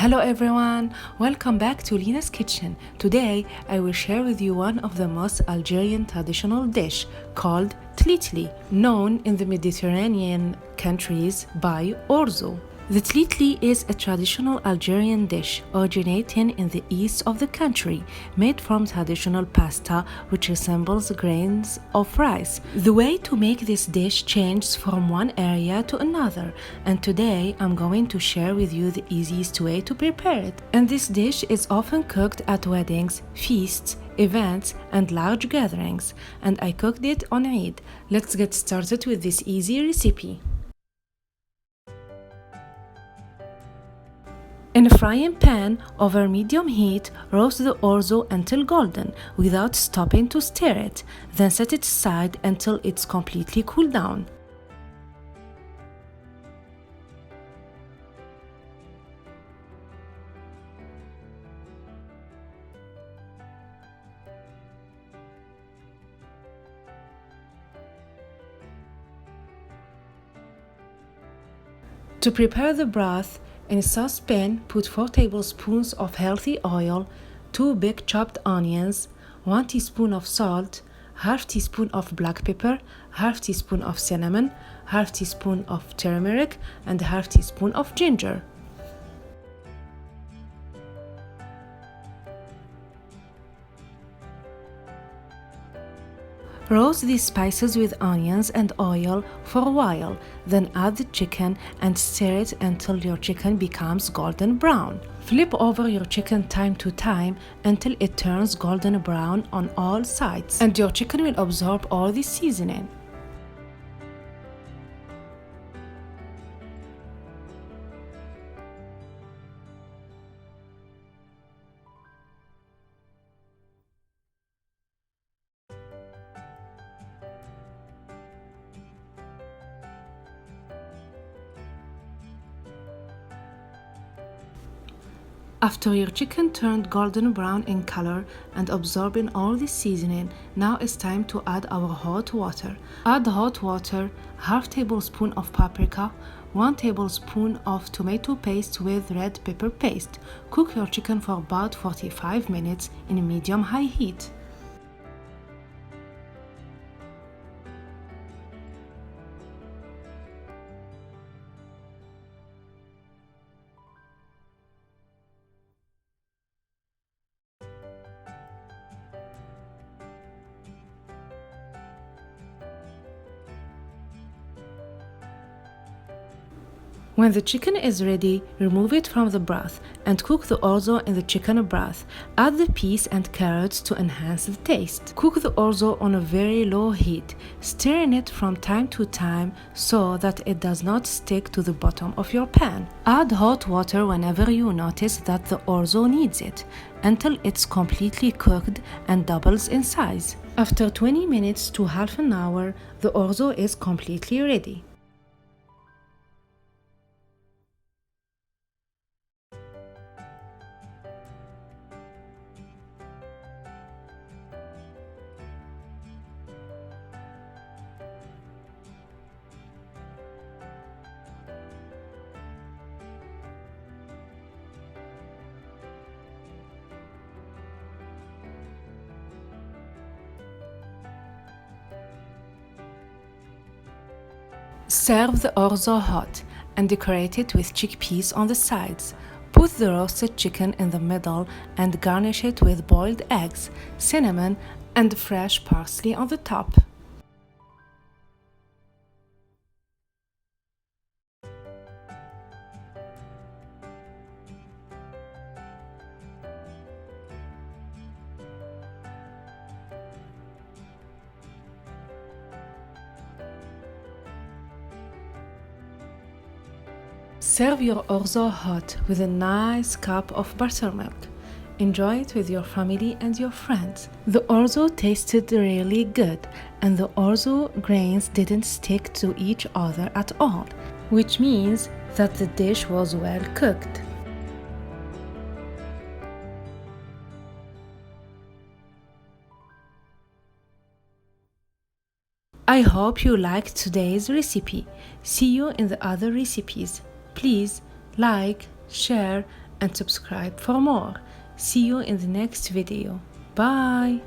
Hello everyone, welcome back to Lina's Kitchen. Today I will share with you one of the most Algerian traditional dish called tlitly, known in the Mediterranean countries by orzo. The tlitly is a traditional Algerian dish originating in the east of the country, made from traditional pasta which resembles grains of rice. The way to make this dish changes from one area to another, and today I'm going to share with you the easiest way to prepare it. And this dish is often cooked at weddings, feasts, events, and large gatherings, and I cooked it on Eid. Let's get started with this easy recipe. In a frying pan over medium heat, roast the orzo until golden without stopping to stir it, then set it aside until it's completely cooled down. To prepare the broth, in a saucepan, put 4 tablespoons of healthy oil, 2 big chopped onions, 1 teaspoon of salt, half teaspoon of black pepper, half teaspoon of cinnamon, half teaspoon of turmeric, and half teaspoon of ginger. Roast these spices with onions and oil for a while, then add the chicken and stir it until your chicken becomes golden brown. Flip over your chicken time to time until it turns golden brown on all sides, and your chicken will absorb all the seasoning. After your chicken turned golden brown in color and absorbing all the seasoning, now it's time to add our hot water. Add hot water, half tablespoon of paprika, 1 tablespoon of tomato paste with red pepper paste. Cook your chicken for about 45 minutes in medium-high heat. When the chicken is ready, remove it from the broth and cook the orzo in the chicken broth. Add the peas and carrots to enhance the taste. Cook the orzo on a very low heat, stirring it from time to time so that it does not stick to the bottom of your pan. Add hot water whenever you notice that the orzo needs it, until it's completely cooked and doubles in size. After 20 minutes to half an hour, the orzo is completely ready. Serve the orzo hot and decorate it with chickpeas on the sides. Put the roasted chicken in the middle and garnish it with boiled eggs, cinnamon, and fresh parsley on the top. Serve your orzo hot with a nice cup of buttermilk. Enjoy it with your family and your friends. The orzo tasted really good, and the orzo grains didn't stick to each other at all, which means that the dish was well cooked. I hope you liked today's recipe. See you in the other recipes. Please like, share, and subscribe for more. See you in the next video. Bye!